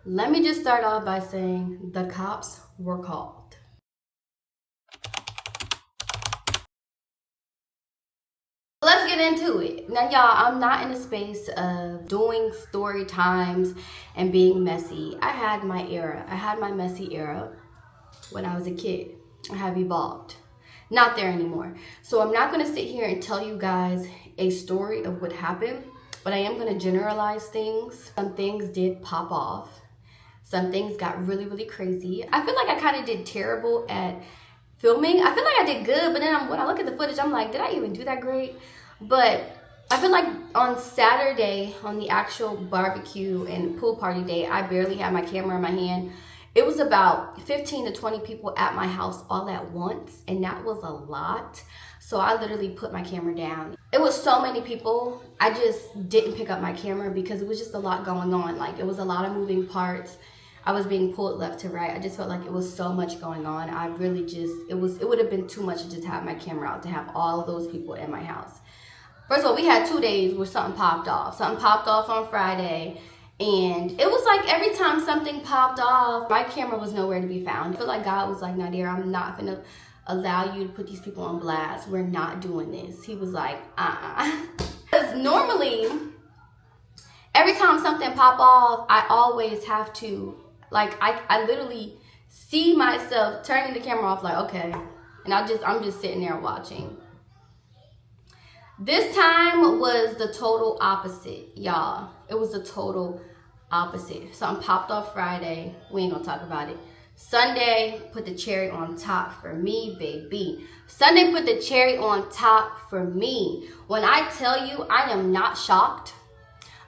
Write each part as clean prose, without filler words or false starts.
Let me just start off by saying the cops were called. Let's get into it. Now, y'all, I'm not in a space of doing story times and being messy. I had my era. I had my messy era when I was a kid. I have evolved. Not there anymore. So I'm not going to sit here and tell you guys a story of what happened, but I am going to generalize things. Some things did pop off. Some things got really, really crazy. I feel like I kind of did terrible at filming. I feel like I did good, but then when I look at the footage, I'm like, did I even do that great? But I feel like on Saturday, on the actual barbecue and pool party day, I barely had my camera in my hand. It was about 15 to 20 people at my house all at once, and that was a lot. So I literally put my camera down. It was so many people, I just didn't pick up my camera because it was just a lot going on. Like, it was a lot of moving parts. I was being pulled left to right. I just felt like it was so much going on. I really just, it would have been too much to just have my camera out, to have all of those people in my house. First of all, we had 2 days where something popped off. Something popped off on Friday. And it was like every time something popped off, my camera was nowhere to be found. I feel like God was like, Nadir, I'm not gonna allow you to put these people on blast. We're not doing this. He was like, Because normally, every time something pop off, I always have to, like, I literally see myself turning the camera off like, okay. And I'm just sitting there watching. This time was the total opposite, y'all. It was the total opposite. Something popped off Friday. We ain't gonna talk about it. Sunday put the cherry on top for me, baby. Sunday put the cherry on top for me. When I tell you I am not shocked,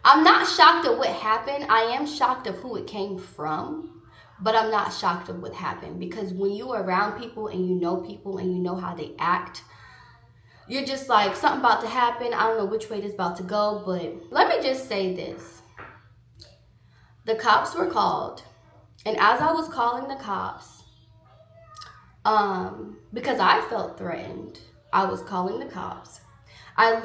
I'm not shocked at what happened. I am shocked of who it came from, but I'm not shocked of what happened, because when you are around people and you know how they act, you're just like, something about to happen. I don't know which way this is about to go, but let me just say this. The cops were called, and as I was calling the cops, because I felt threatened, I was calling the cops. I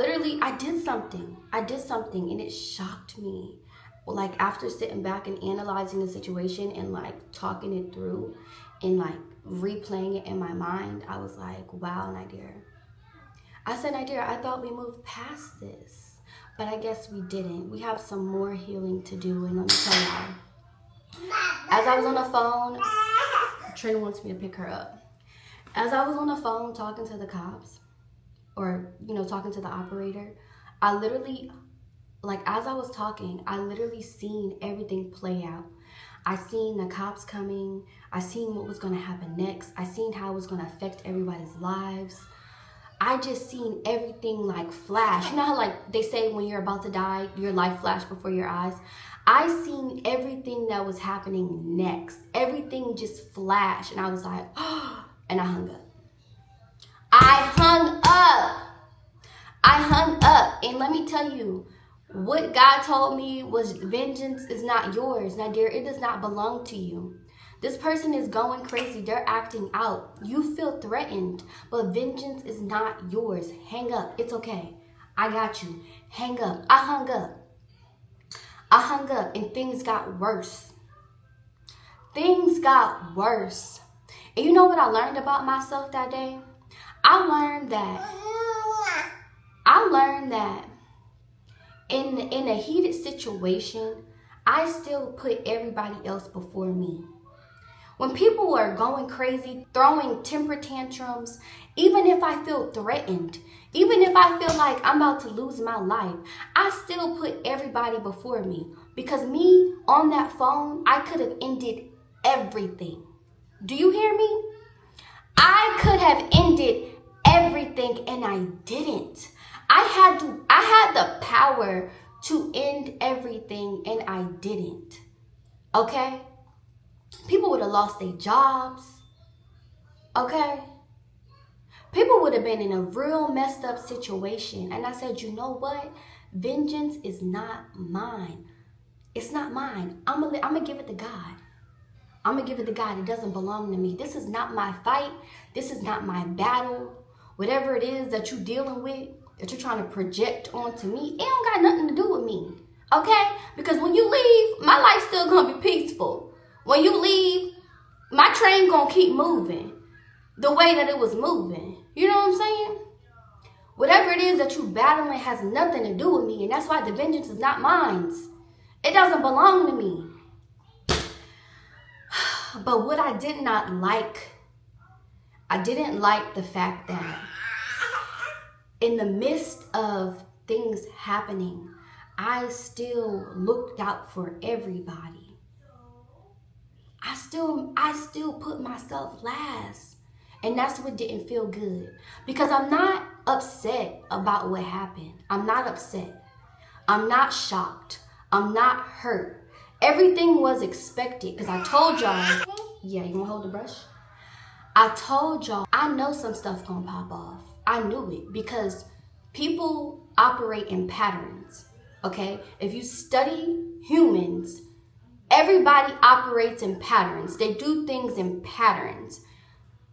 did something, and it shocked me. Like, after sitting back and analyzing the situation and like talking it through and like replaying it in my mind, I was like, wow, Nadir. I said, Nadir, I thought we moved past this, but I guess we didn't. We have some more healing to do, and let me tell y'all, as I was on the phone, Trina wants me to pick her up. As I was on the phone talking to the cops, or, talking to the operator, I literally, like, as I was talking, I literally seen everything play out. I seen the cops coming. I seen what was going to happen next. I seen how it was going to affect everybody's lives. I just seen everything like flash. You know how like they say when you're about to die, your life flashed before your eyes? I seen everything that was happening next. Everything just flashed, and I was like, oh, and I hung up. I hung up, and let me tell you, what God told me was, vengeance is not yours, Nadir. It does not belong to you. This person is going crazy. They're acting out. You feel threatened, but vengeance is not yours. Hang up. It's okay. I got you. Hang up. I hung up, and things got worse. Things got worse. And you know what I learned about myself that day? I learned that in a heated situation, I still put everybody else before me. When people are going crazy, throwing temper tantrums, even if I feel threatened, even if I feel like I'm about to lose my life, I still put everybody before me. Because me, on that phone, I could have ended everything. Do you hear me? I could have ended everything, and I didn't. I had the power to end everything, and I didn't. Okay? People would have lost their jobs, okay? People would have been in a real messed up situation. And I said, you know what? Vengeance is not mine. It's not mine. I'm gonna give it to God. I'm gonna give it to God. It doesn't belong to me. This is not my fight. This is not my battle. Whatever it is that you're dealing with, that you're trying to project onto me, it don't got nothing to do with me. Okay? Because when you leave, my life's still gonna be peaceful. When you leave, my train gonna keep moving the way that it was moving. You know what I'm saying? Whatever it is that you battling has nothing to do with me, and that's why the vengeance is not mine. It doesn't belong to me. But what I did not like, I didn't like the fact that in the midst of things happening, I still looked out for everybody. I still put myself last. And that's what didn't feel good. Because I'm not upset about what happened. I'm not upset. I'm not shocked. I'm not hurt. Everything was expected. Because I told y'all, yeah, you want to hold the brush? I told y'all, I know some stuff gonna pop off. I knew it because people operate in patterns, okay? If you study humans, everybody operates in patterns. They do things in patterns.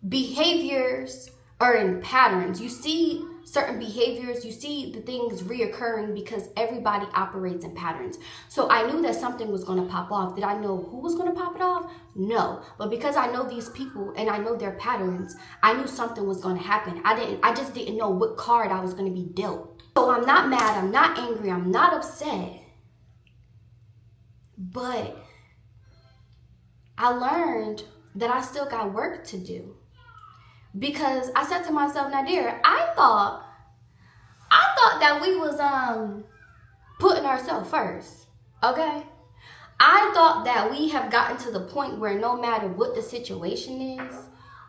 Behaviors are in patterns. You see certain behaviors, you see the things reoccurring because everybody operates in patterns. So I knew that something was going to pop off. Did I know who was going to pop it off? No. But because I know these people and I know their patterns, I knew something was going to happen. I just didn't know what card I was going to be dealt. So I'm not mad, I'm not angry, I'm not upset. But I learned that I still got work to do. Because I said to myself, Nadir, I thought that we was putting ourselves first, okay? I thought that we have gotten to the point where no matter what the situation is,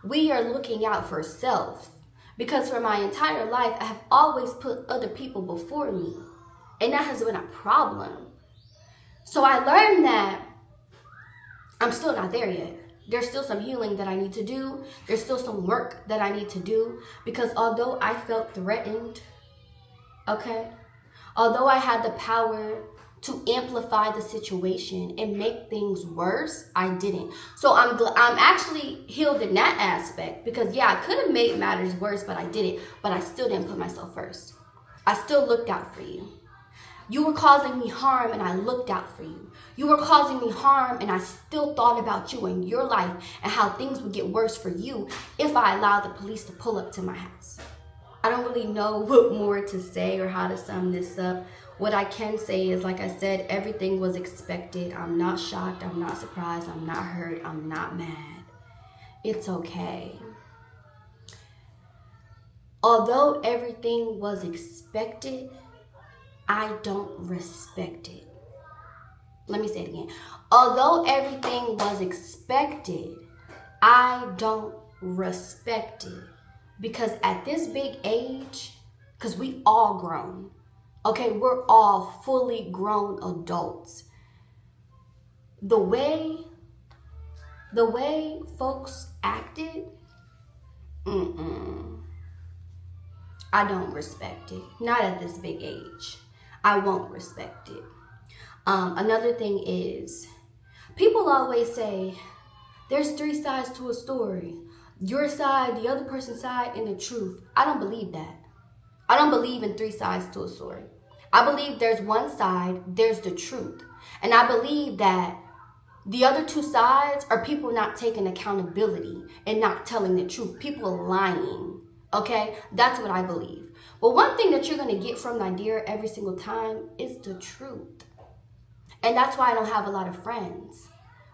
we are looking out for self. Because for my entire life, I have always put other people before me. And that has been a problem. So I learned that I'm still not there yet. There's still some healing that I need to do. There's still some work that I need to do. Because although I felt threatened, okay, although I had the power to amplify the situation and make things worse, I didn't. So I'm actually healed in that aspect. Because yeah, I could have made matters worse, but I didn't. But I still didn't put myself first. I still looked out for you. You were causing me harm and I looked out for you. You were causing me harm and I still thought about you and your life and how things would get worse for you if I allowed the police to pull up to my house. I don't really know what more to say or how to sum this up. What I can say is, like I said, everything was expected. I'm not shocked. I'm not surprised. I'm not hurt. I'm not mad. It's okay. Although everything was expected, I don't respect it. Let me say it again. Although everything was expected, I don't respect it. Because at this big age, because we all grown, okay, we're all fully grown adults. The way folks acted, I don't respect it. Not at this big age. I won't respect it. Another thing is, people always say, there's 3 sides to a story. Your side, the other person's side, and the truth. I don't believe that. I don't believe in 3 sides to a story. I believe there's one side, there's the truth. And I believe that the other 2 sides are people not taking accountability and not telling the truth. People lying. Okay? That's what I believe. But one thing that you're going to get from Nadir every single time is the truth. And that's why I don't have a lot of friends.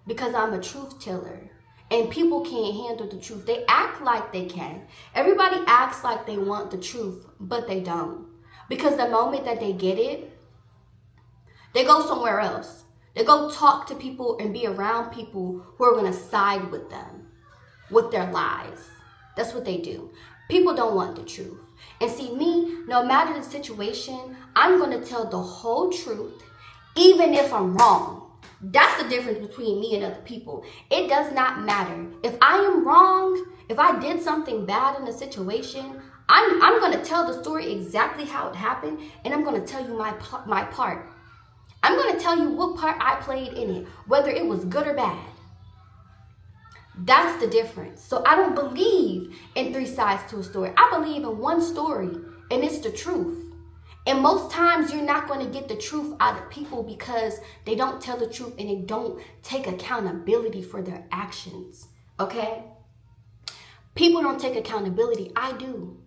Because I'm a truth teller. And people can't handle the truth. They act like they can. Everybody acts like they want the truth, but they don't. Because the moment that they get it, they go somewhere else. They go talk to people and be around people who are going to side with them, with their lies. That's what they do. People don't want the truth. And see, me, no matter the situation, I'm going to tell the whole truth, even if I'm wrong. That's the difference between me and other people. It does not matter. If I am wrong, if I did something bad in a situation, I'm going to tell the story exactly how it happened, and I'm going to tell you my part. I'm going to tell you what part I played in it, whether it was good or bad. That's the difference. So I don't believe in 3 sides to a story. I believe in one story, and it's the truth. And most times you're not going to get the truth out of people because they don't tell the truth and they don't take accountability for their actions. Okay? People don't take accountability. I do.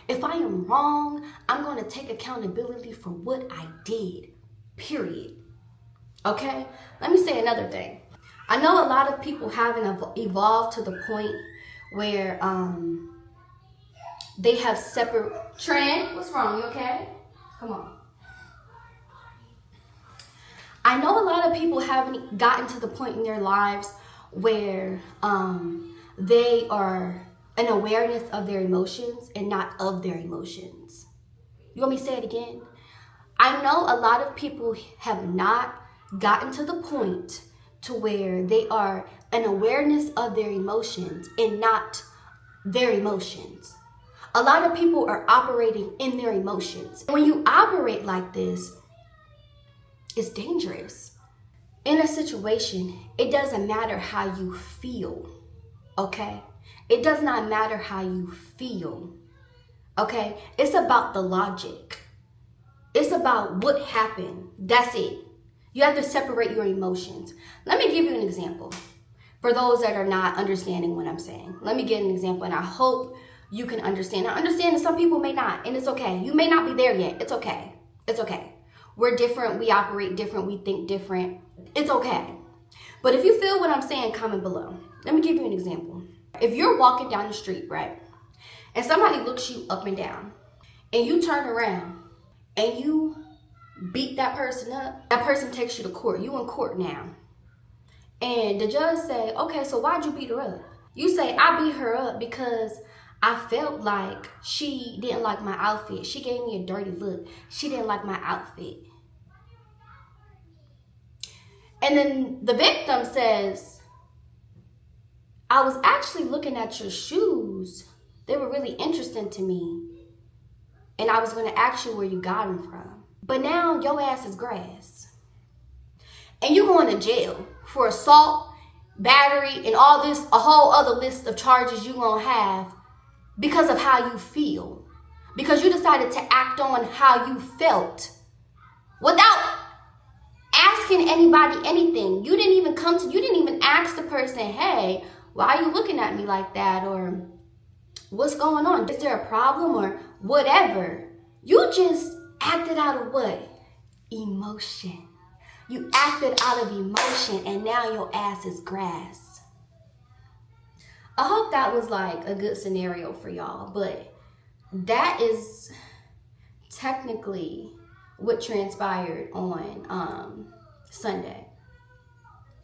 If I am wrong, I'm going to take accountability for what I did. Period. Okay? Let me say another thing. I know a lot of people haven't evolved to the point where they have separate... Trent, what's wrong? You okay? Come on. I know a lot of people haven't gotten to the point in their lives where they are an awareness of their emotions and not of their emotions. You want me to say it again? I know a lot of people have not gotten to the point to where they are an awareness of their emotions and not their emotions. A lot of people are operating in their emotions. When you operate like this, it's dangerous. In a situation, it doesn't matter how you feel, okay? It does not matter how you feel, okay? It's about the logic. It's about what happened. That's it. You have to separate your emotions. Let me give you an example for those that are not understanding what I'm saying. Let me give an example, and I hope you can understand. I understand that some people may not, and it's okay. You may not be there yet. It's okay. It's okay. We're different. We operate different. We think different. It's okay. But if you feel what I'm saying, comment below. Let me give you an example. If you're walking down the street, right, and somebody looks you up and down, and you turn around, and you beat that person up, that person takes you to court. You in court now. And the judge say, okay, so why'd you beat her up? You say, I beat her up because I felt like she didn't like my outfit. She gave me a dirty look. She didn't like my outfit. And then the victim says, I was actually looking at your shoes. They were really interesting to me. And I was going to ask you where you got them from. But now your ass is grass. And you're going to jail for assault, battery, and all this, a whole other list of charges you're going to have because of how you feel. Because you decided to act on how you felt without asking anybody anything. You didn't even ask the person, hey, why are you looking at me like that? Or what's going on? Is there a problem or whatever? You just acted out of what? Emotion. You acted out of emotion and now your ass is grass. I hope that was like a good scenario for y'all, but that is technically what transpired on Sunday.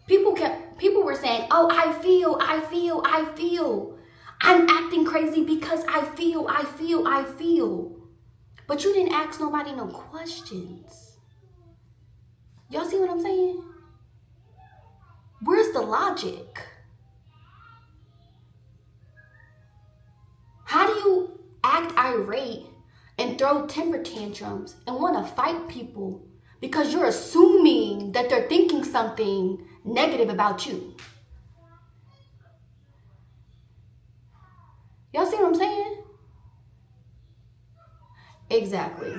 People were saying, oh, I feel. I'm acting crazy because I feel. But you didn't ask nobody no questions. Y'all see what I'm saying? Where's the logic? How do you act irate and throw temper tantrums and want to fight people because you're assuming that they're thinking something negative about you? Y'all see what I'm saying? Exactly.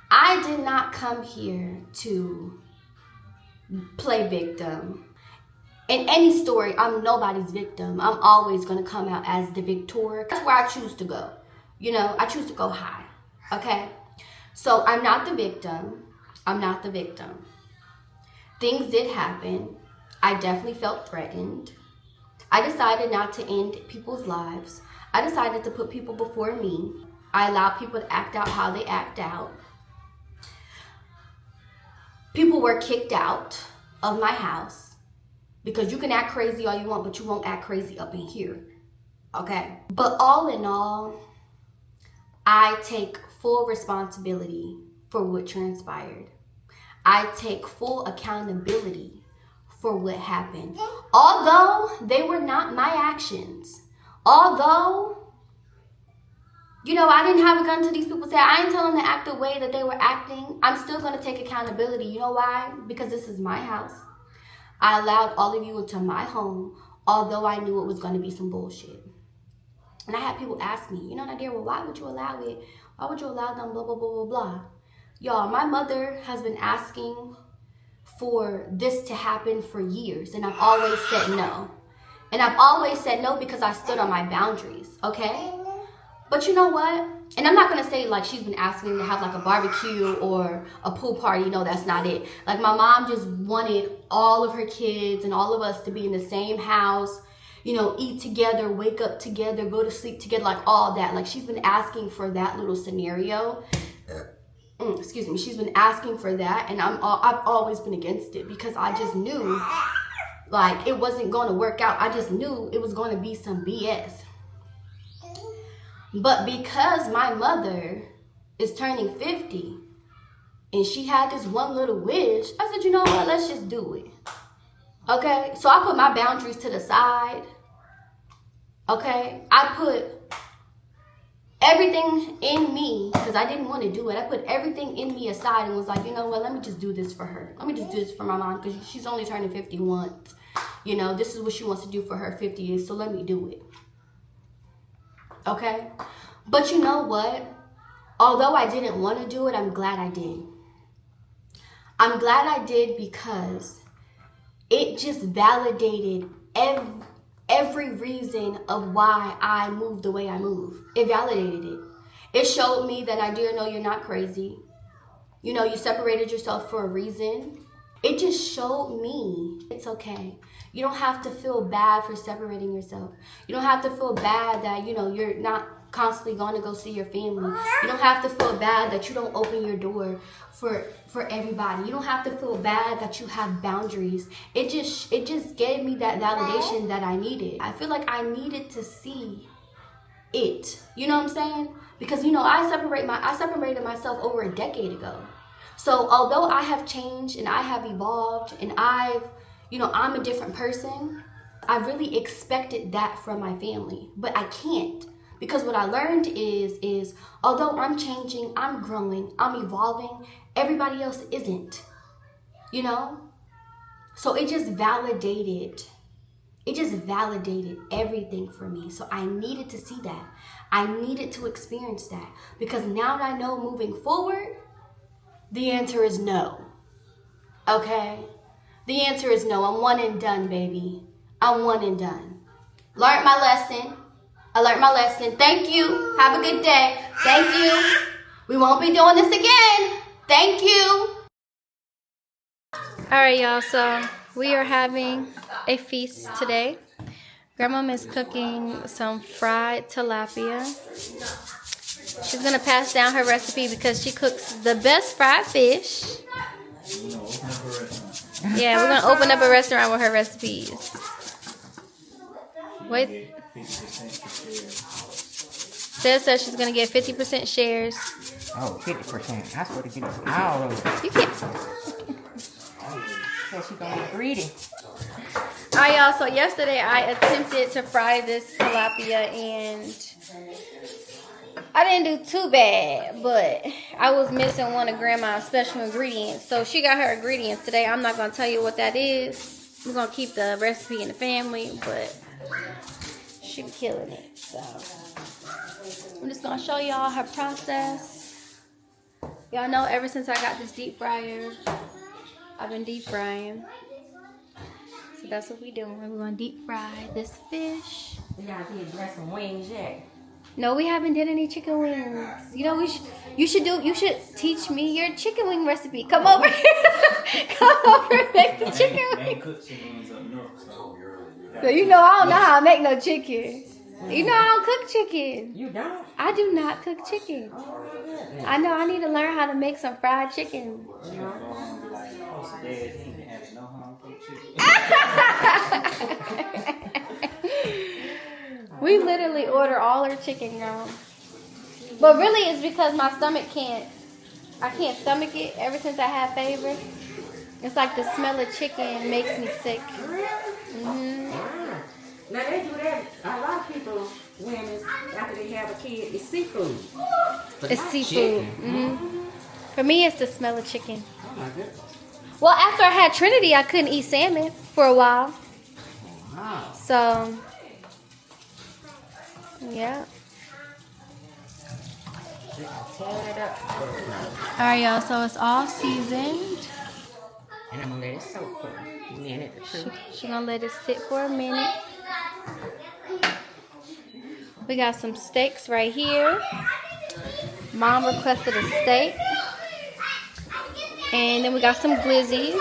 I did not come here to play victim. In any story, I'm nobody's victim. I'm always going to come out as the victor. That's where I choose to go. You know, I choose to go high. Okay? So I'm not the victim. Things did happen. I definitely felt threatened. I decided not to end people's lives. I decided to put people before me. I allow people to act out how they act out. People were kicked out of my house. Because you can act crazy all you want, but you won't act crazy up in here. Okay? But all in all, I take full responsibility for what transpired. I take full accountability for what happened. Although they were not my actions. Although, you know, I didn't have a gun to these people's head. I ain't telling them to act the way that they were acting. I'm still going to take accountability. You know why? Because this is my house. I allowed all of you into my home, although I knew it was going to be some bullshit. And I had people ask me, you know, Nadir, well, why would you allow it? Why would you allow them, blah, blah, blah, blah, blah? Y'all, my mother has been asking for this to happen for years, and I've always said no. And I've always said no because I stood on my boundaries, okay? But you know what? And I'm not gonna say like she's been asking to have like a barbecue or a pool party. No, that's not it. Like my mom just wanted all of her kids and all of us to be in the same house, you know, eat together, wake up together, go to sleep together, like all that. Like she's been asking for that little scenario. Excuse me, she's been asking for that, and I've always been against it because I just knew like it wasn't going to work out. I just knew it was going to be some BS. But because my mother is turning 50 and she had this one little wish, I said, you know what, let's just do it. Okay, so I put my boundaries to the side. Okay, I put everything in me, because I didn't want to do it. I put everything in me aside and was like, you know what, let me just do this for her. Let me just do this for my mom, because she's only turning 50 once. You know, this is what she wants to do for her 50th, so let me do it. Okay? But you know what? Although I didn't want to do it, I'm glad I did. I'm glad I did because it just validated every reason of why I moved the way I move. It validated it. It showed me that, Idira, no, you're not crazy. You know, you separated yourself for a reason. It just showed me it's okay. You don't have to feel bad for separating yourself. You don't have to feel bad that, you know, you're not constantly going to go see your family. You don't have to feel bad that you don't open your door for everybody. You don't have to feel bad that you have boundaries. It just gave me that validation that I needed. I feel like I needed to see it. You know what I'm saying? Because, you know, I separated myself over a decade ago. So although I have changed and I have evolved and I'm a different person, I really expected that from my family, but I can't. Because what I learned is although I'm changing, I'm growing, I'm evolving, everybody else isn't, you know? So it just validated everything for me. So I needed to see that. I needed to experience that. Because now that I know moving forward, the answer is no. Okay? The answer is no. I'm one and done, baby. I'm one and done. Learned my lesson. I learned my lesson. Thank you. Have a good day. Thank you. We won't be doing this again. Thank you. All right, y'all. So we are having a feast today. Grandma is cooking some fried tilapia. She's going to pass down her recipe because she cooks the best fried fish. Yeah, we're going to open up a restaurant with her recipes. Wait. Says she's going to get 50% shares. Oh, 50%. I swear to get all of it. You can't. So she's going to be greedy. Alright, y'all. So yesterday I attempted to fry this tilapia and I didn't do too bad, but I was missing one of Grandma's special ingredients. So she got her ingredients today. I'm not going to tell you what that is. We're going to keep the recipe in the family, but she be killing it. So I'm just going to show y'all her process. Y'all know ever since I got this deep fryer, I've been deep frying. So that's what we doing. We're going to deep fry this fish. Y'all did dress some wings yet? No, we haven't did any chicken wings. You know, you should teach me your chicken wing recipe. Come over here. Come over and make the chicken wings. So you know I don't know how to make no chicken. You know I don't cook chicken. You don't? I do not cook chicken. Oh, I know I need to learn how to make some fried chicken. We literally order all our chicken now. But really it's because my stomach I can't stomach it ever since I had fever. It's like the smell of chicken makes me sick. Mm-hmm. Now they do that. A lot of people, when after they have a kid, it's seafood. It's seafood. Mm-hmm. For me, it's the smell of chicken. Oh my goodness. Well, after I had Trinity, I couldn't eat salmon for a while. Wow. So, yeah. Tear it up. Alright, y'all, so it's all seasoned. And I'm gonna let it soak for a minute or two. She's gonna let it sit for a minute. We got some steaks right here. Mom requested a steak. And then we got some glizzies.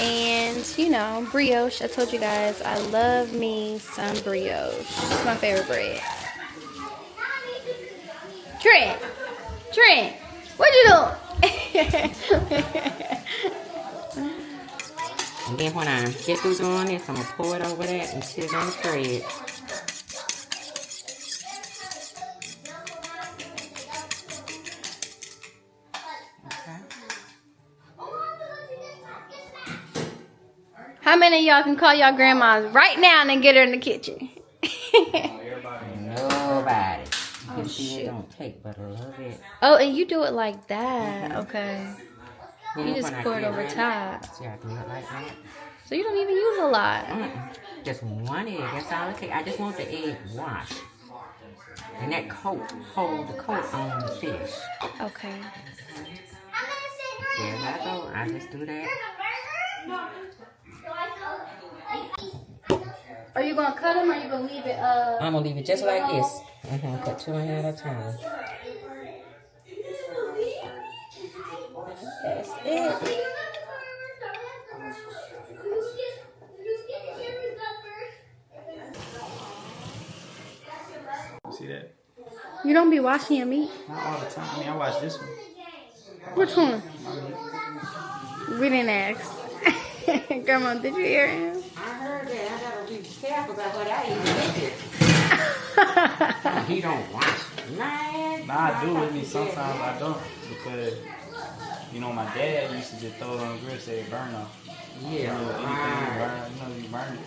And, you know, brioche. I told you guys, I love me some brioche. It's my favorite bread. Trent, what you doing? And then when I get through doing this, I'm gonna pour it over that and sit it on the bread. How many of y'all can call y'all grandmas right now and get her in the kitchen? Nobody. You can see shoot. it don't take but a little bit. Oh, and you do it like that. Okay. Then You just when I pour it get over ready, top. see, I do it like that. So you don't even use a lot. Just one egg. That's all it takes. I just want the egg washed. And that coat, hold the coat on the fish. Okay. There I go. I just do that. Are you gonna cut them or are you gonna leave it? I'm gonna leave it just like this. Cut two in at a time. That's it. See that? You don't be washing your meat. Not all the time. I mean, I watch this one. Which one? We didn't ask. Grandma, did you hear him? I heard that. I gotta be careful about what I eat. He don't watch. Man. Nah, I do with me. Sometimes I don't because you know my dad used to just throw it on the grill, say it burn off. Yeah. You know, anything you burn, you burn it.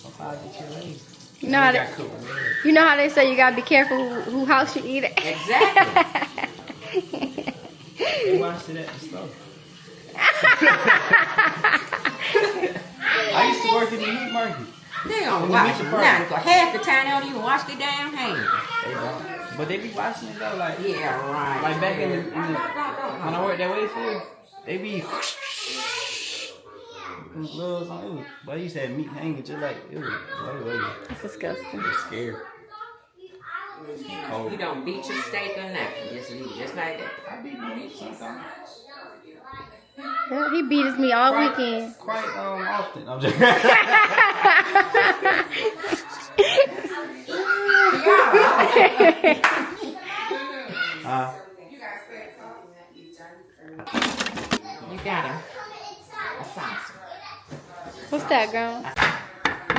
Sometimes I get lazy. You know how got they, cooked with eggs. you know how they say you gotta be careful who house you eat at. Exactly. They watched it at the store. I used to work in the meat market. They don't In the watch meat department. nothing. 'Cause half the time they don't even wash their damn hands. They don't. But they be watching it though, like Yeah, right. like back in the when I worked that way field, they be them gloves on. It was, but I used to have meat hanging just like it was. That's disgusting. It was scary. Cold. You don't beat your steak or nothing. Just leave it just like that. I beat my meat sometimes. Yeah, he beat his meat all weekend. Quite often. I'm just. You got him. A sauce. What's that, Grandma?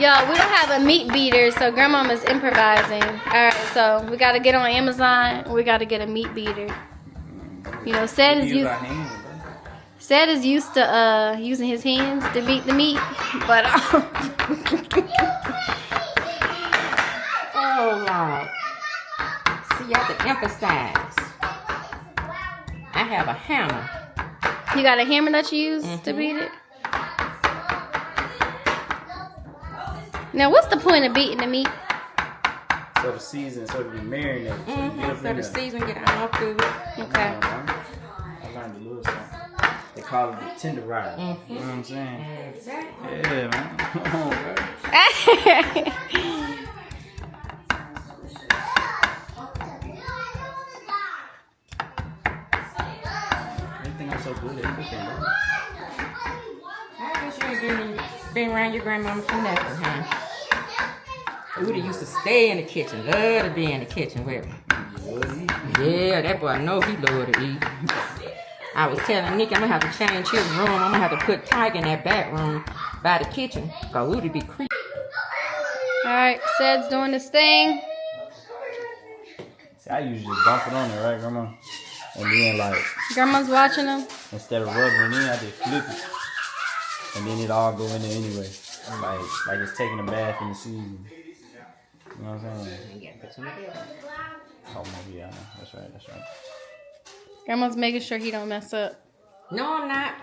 Yo, we don't have a meat beater, so Grandmama's improvising. Alright, so we gotta get on Amazon. We gotta get a meat beater. You know, Seth is used to using his hands to beat the meat, but Oh, Lord. See, you have to emphasize. I have a hammer. you got a hammer that you use to beat it. Now, what's the point of beating the meat? So the season, so to be marinated. So, you get up So in the there. season get all through it. Okay. I learned a little something. They call it the tenderizer. You know what I'm saying? Exactly. Yeah, man. Come on, bro. Everything I'm so good at cooking, bro. I guess you ain't been around your grandmama for nothing, huh? Rudy used to stay in the kitchen. Love to be in the kitchen with me. Yeah, that boy know he love to eat. I was telling Nick I'm gonna have to change his room. I'm gonna have to put Tiger in that back room by the kitchen. Cause Rudy be creepy. Alright, Sed's doing his thing. See, I usually just bump it on there, right, Grandma? And then, like, Grandma's watching him. instead of rubbing it in, I just flip it. And then it all go in there anyway. Like it's taking a bath in the season. You know what I'm saying? Oh, maybe, yeah. That's right. Grandma's making sure he don't mess up. No, I'm not.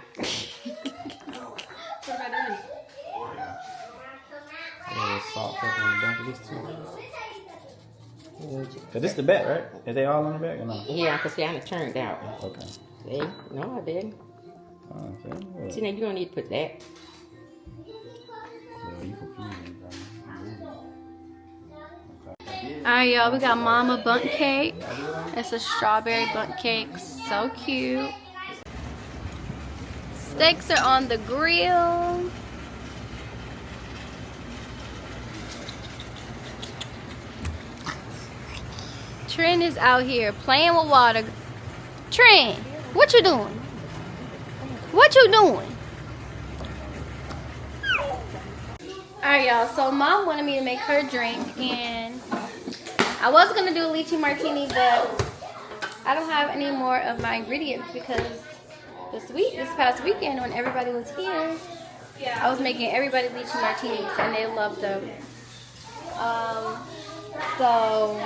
Yeah, little salt, pepper on the back of this too. Cause this the back, right? Is they all on the back or not? Yeah, because see, I done turned out. Okay. See? No, I didn't. Okay. See, now you don't need to put that. Well, you confused me, bro. Alright, y'all, we got Mama Bundt Cake. It's a strawberry bundt cake. So cute. Steaks are on the grill. Trent is out here playing with water. Trent, what you doing? What you doing? Alright, y'all, so Mom wanted me to make her drink, and I was gonna do a lychee martini, but I don't have any more of my ingredients because this past weekend when everybody was here, I was making everybody lychee martinis and they loved them. So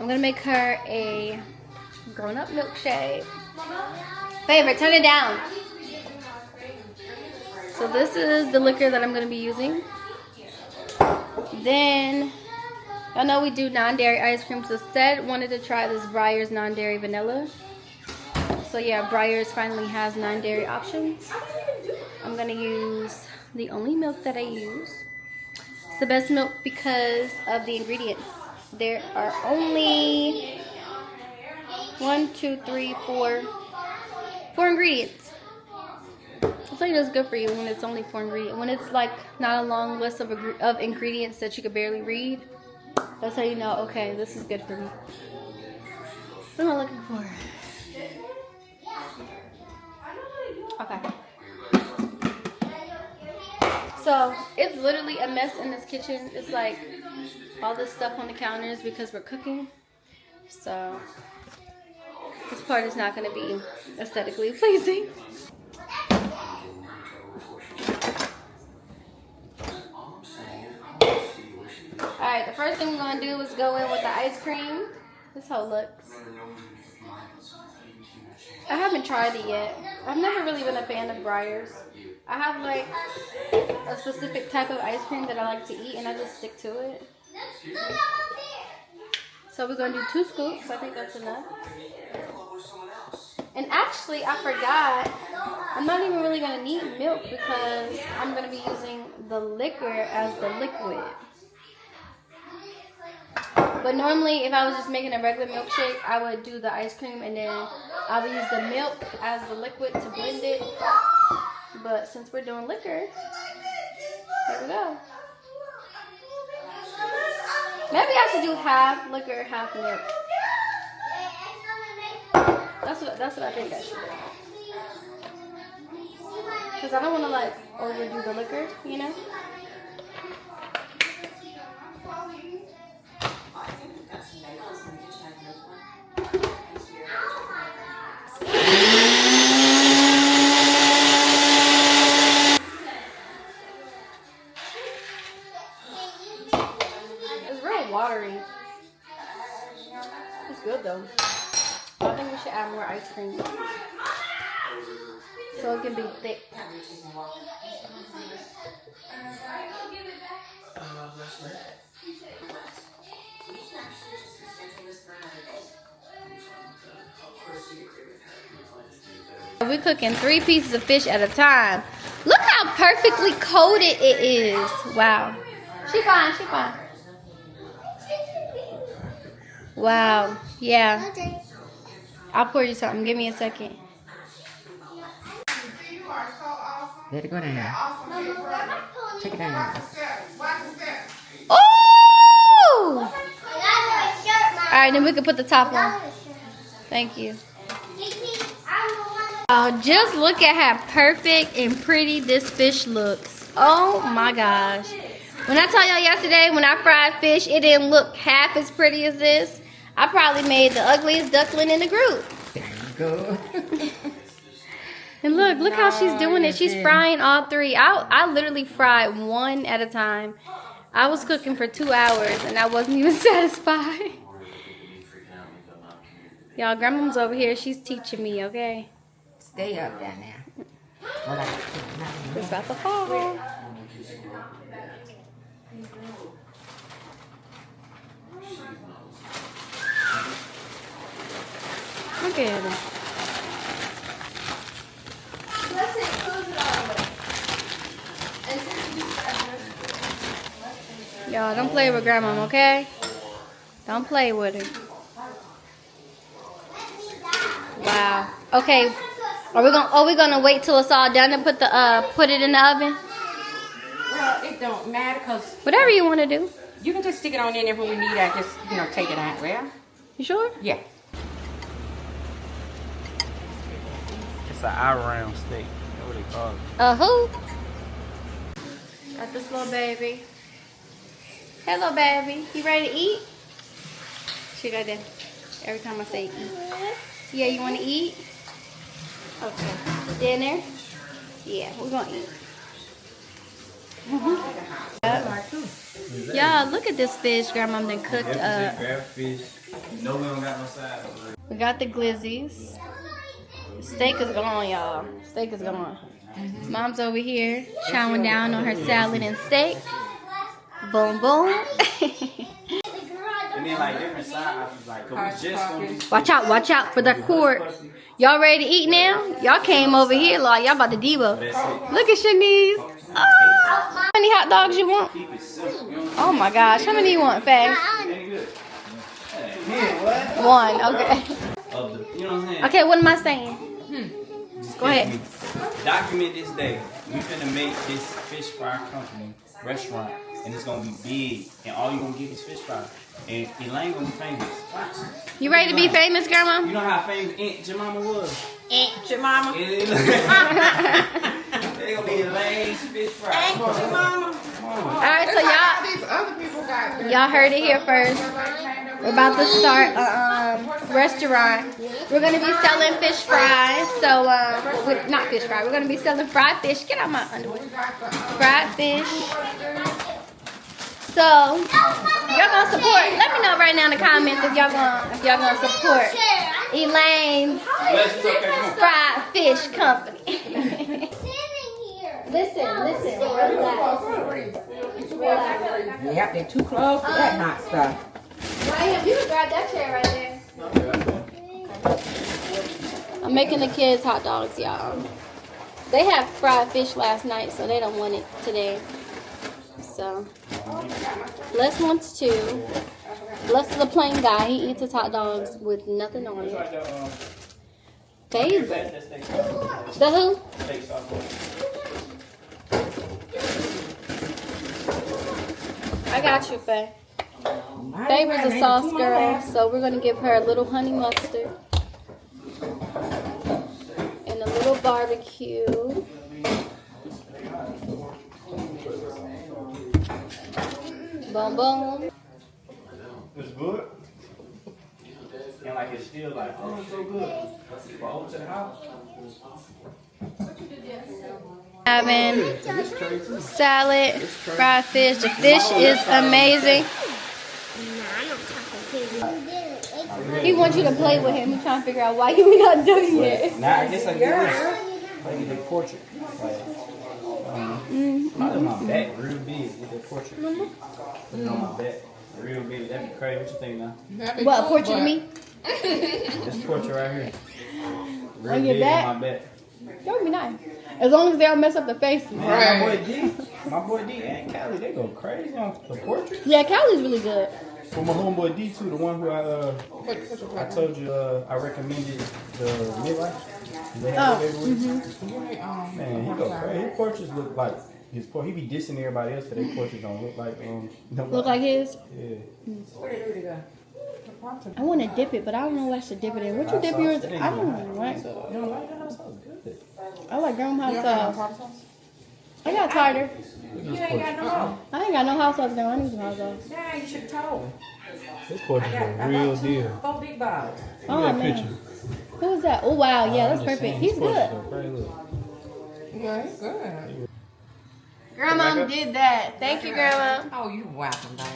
I'm gonna make her a grown-up milkshake. Favorite, turn it down. So this is the liquor that I'm gonna be using. Then I know we do non-dairy ice cream, so Seth wanted to try this Breyers non-dairy vanilla. So yeah, Breyers finally has non-dairy options. I'm gonna use the only milk that I use. It's the best milk because of the ingredients. There are only 4 ingredients. I'll tell you that's good for you when it's only 4 ingredients. When it's like not a long list of ingredients that you could barely read, that's how you know, okay, this is good for me. What am I looking for? Okay. So it's literally a mess in this kitchen. It's like all this stuff on the counters because we're cooking. So this part is not going to be aesthetically pleasing. Alright, the first thing we're going to do is go in with the ice cream. This is how it looks. I haven't tried it yet. I've never really been a fan of Breyers. I have like a specific type of ice cream that I like to eat and I just stick to it. So we're going to do 2 scoops. I think that's enough. And actually, I forgot. I'm not even really going to need milk because I'm going to be using the liquor as the liquid. But normally, if I was just making a regular milkshake, I would do the ice cream and then I would use the milk as the liquid to blend it. But since we're doing liquor, here we go. Maybe I should do half liquor, half milk. That's what I think I should do. Because I don't want to like overdo the liquor, you know? Watery. It's good though. I think we should add more ice cream so it can be thick. We're cooking 3 pieces of fish at a time. Look how perfectly coated it is. Wow. She fine, she fine. Wow. Yeah. I'll pour you something. Give me a second. Let it go down. Check it down. Ooh! Alright, then we can put the top on. Thank you. Oh, just look at how perfect and pretty this fish looks. Oh my gosh. When I told y'all yesterday, when I fried fish, it didn't look half as pretty as this. I probably made the ugliest duckling in the group. There you go. And look how she's doing it. She's frying all 3. I literally fried 1 at a time. I was cooking for 2 hours and I wasn't even satisfied. Y'all, Grandma's over here. She's teaching me, okay? Stay up there now. It's about to fall. Look at him. Y'all, don't play with grandma, okay? Don't play with her. Wow. Okay. Are we gonna wait till it's all done and put it in the oven? Well, it don't matter because Whatever you want to do. you can just stick it on in there when we need it. Just, take it out. Well, You sure? yeah. It's an eye-round steak. That's what they call it. Who? Got this little baby. Hello, baby. You ready to eat? She got that. Every time I say eat. Yeah, you want to eat? Okay. Dinner? Yeah, we're going to eat. Y'all, look at this fish Grandma done cooked up. Grab fish. No, we don't got no side. We got the glizzies. Steak is gone, y'all. Steak is gone. Mom's over here chowing down on her salad and steak. Boom, boom. And then like different side options, like, cause we just gonna do Watch out for the cord. Y'all ready to eat now? Y'all came over here like y'all about to Devo. that's it. Look at Shanice. Oh, how many hot dogs you want? Keep it simple. You know what Oh my gosh, how many you want, Faye? I'm saying? Good. Yeah, what? One, okay. Of the, you know what I'm saying? Okay, what am I saying? Go ahead. Document this day. We finna make this fish fry company restaurant, and it's gonna be big, and all you gonna get is fish fry. And Elaine gonna be famous. Watch. You ready to be famous, Grandma? You know how famous Aunt Jemima was? Aunt Jemima. They gonna be Elaine's fish fry. Aunt Jemima. Alright, so y'all heard it here first. We're about to start a restaurant. We're gonna be selling fish fries. So not fish fry. We're gonna be selling fried fish. Get out my underwear. Fried fish. So y'all gonna support. Let me know right now in the comments if y'all gonna support Elaine's Fried Fish Company. Listen, relax. Yep, they're too close to that hot stuff. Ryan, you can grab that chair right there. I'm making the kids hot dogs, y'all. They had fried fish last night, so they don't want it today. So, Les wants to. Les is a plain guy. He eats his hot dogs with nothing on it. Favorite. The who? I got you, Faye. Favorite's a sauce girl, so we're gonna give her a little honey mustard and a little barbecue. Boom, boom. It's good. And like it's still like, oh, it's so good. But over to the house. Having salad, fried fish. The fish is amazing. He wants you to play with him. He's trying to figure out why you not doing it. Now I guess I get this. Like the portrait. Like, probably my back real big with the portrait. Put it on my back. Real big. That'd be crazy. What you think now? What, a portrait of me? This portrait right here. Real On your big back? on my back. That would be nice. As long as they don't mess up the faces. Man, my boy D and Callie, they go crazy on the portrait. Yeah, Callie's really good. For my homeboy D too, the one who I told you I recommended the midlife. They have it every week. Man, he go crazy. His portraits look like his he be dissing everybody else because their portraits don't look like Look like his? Yeah. I want to dip it, but I don't know what I should dip it in. What you dip yours? I don't know. Right? You don't like that? That sounds good. I like grandma's hot sauce. I got tartar. You ain't got no. I ain't got no hot sauce now. I need some hot sauce. Yeah, you should have told. This portrait is a real deal. 4 big bottles. Oh, man. Who's that? Oh, wow. Yeah, that's perfect. He's good. Yeah, it's good. Grandma did that. Thank you, Grandma. Oh, you're welcome, baby.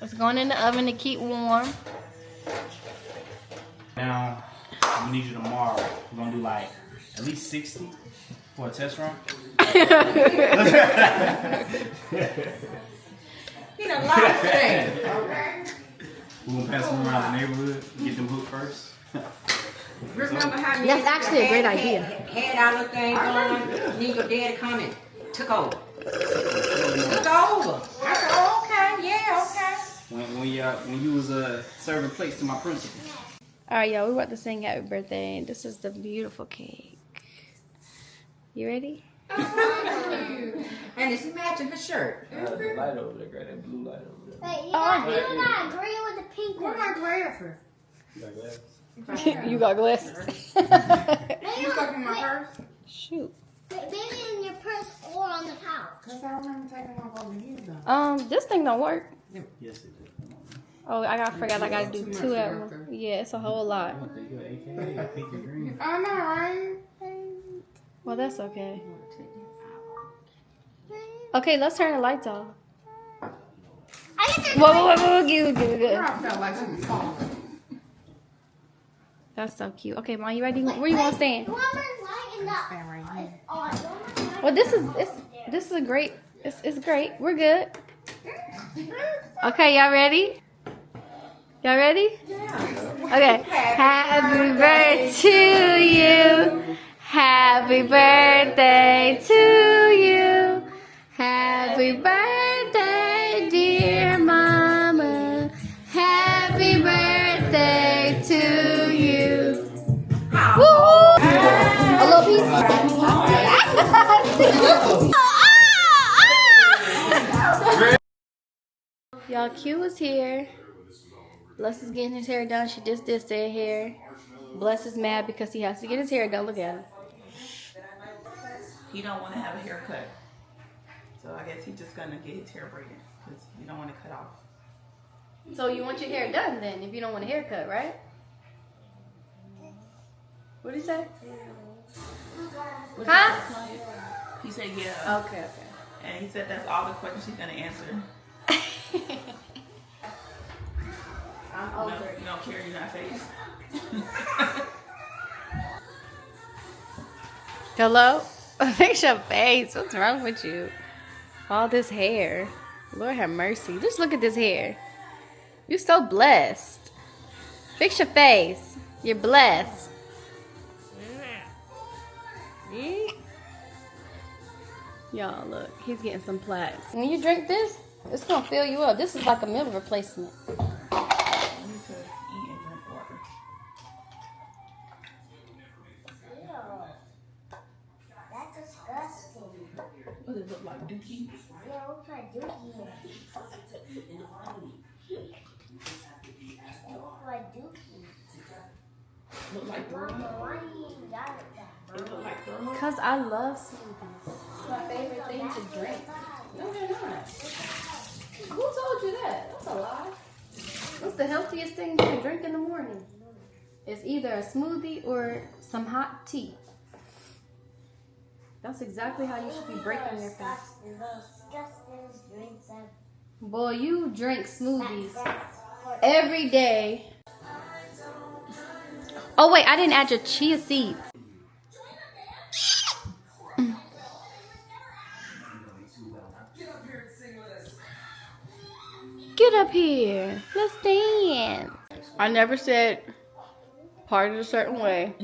It's going in the oven to keep warm. Now, I'm gonna need you tomorrow. We're gonna do like at least 60. For a test run? He done lied today. We gonna pass them around the neighborhood, get them hooked first. Remember how That's actually a great idea. Had our little thing going, then your daddy come and took over. Took over. I said, oh, okay, yeah, okay. When you was serving plates to my principal. All right, y'all, we're about to sing happy birthday. This is the beautiful cake. You ready? And it's matching the shirt. The light over there, girl. That blue light over there. Wait, you got green with the pink one. Where my glasses? You got glasses? You got glasses. You stuck in my purse? Shoot. Maybe in your purse or on the couch. Because I remember taking them off over here, though. This thing don't work. Yes, it did. Oh, I forgot I gotta do Too much two at after. once. Yeah, it's a whole lot. I want the AKA pink and green. I know, right? Well, that's okay. Okay, let's turn the lights off. I get to Whoa, good. I felt like she was falling. That's so cute. Okay, Mom, you ready? Where you want to stand? the woman's light in the Stand right here. on. Well, this is a great. It's great. We're good. Okay, y'all ready? Y'all ready? Okay. Happy birthday to you. Happy birthday to you. Happy birthday, dear Mama. Happy birthday to you. Woo! A little piece. Y'all, Q is here. Bless is getting his hair done. She just did their hair. Bless is mad because he has to get his hair done. Look at him. He don't want to have a haircut. So I guess he's just gonna get his hair braided because he don't want to cut off. So you want your hair done then, if you don't want a haircut, right? What did he say? Huh? He said yeah. Okay. And he said that's all the questions he's gonna answer. I'm No, over it. you don't care, you're not face. Hello? Fix your face. What's wrong with you? All this hair. Lord have mercy. Just look at this hair. You're so blessed. Fix your face. You're blessed. Y'all, look. He's getting some plaques. When you drink this, it's going to fill you up. This is like a meal replacement. You need to eat and drink water. That's disgusting. What does it look like, Dookie? Yeah, what can I do here? What can I do here? Look like Burma? Mama, why do you even got it that? It look like Burma? Because I love smoothies. It's my favorite thing to drink. No, they're not. Who told you that? That's a lie. What's the healthiest thing you can drink in the morning? It's either a smoothie or some hot tea. That's exactly how you should be breaking your fast. Disgusting drinks and Boy, you drink smoothies every day. Oh wait, I didn't add your chia seeds. Get up here. Let's dance. I never said part it a certain way.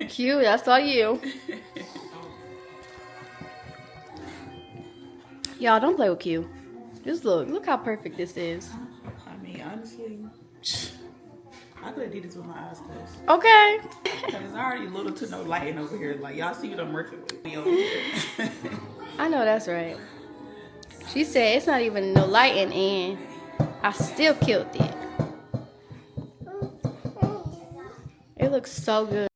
Q, that's all you. Y'all, don't play with Q. Just look how perfect this is. I mean, honestly, I could have did this with my eyes closed. Okay. Because there's already little to no lighting over here. Like, y'all see what I'm working with me over here. I know that's right. She said it's not even no lighting and I still killed it. It looks so good.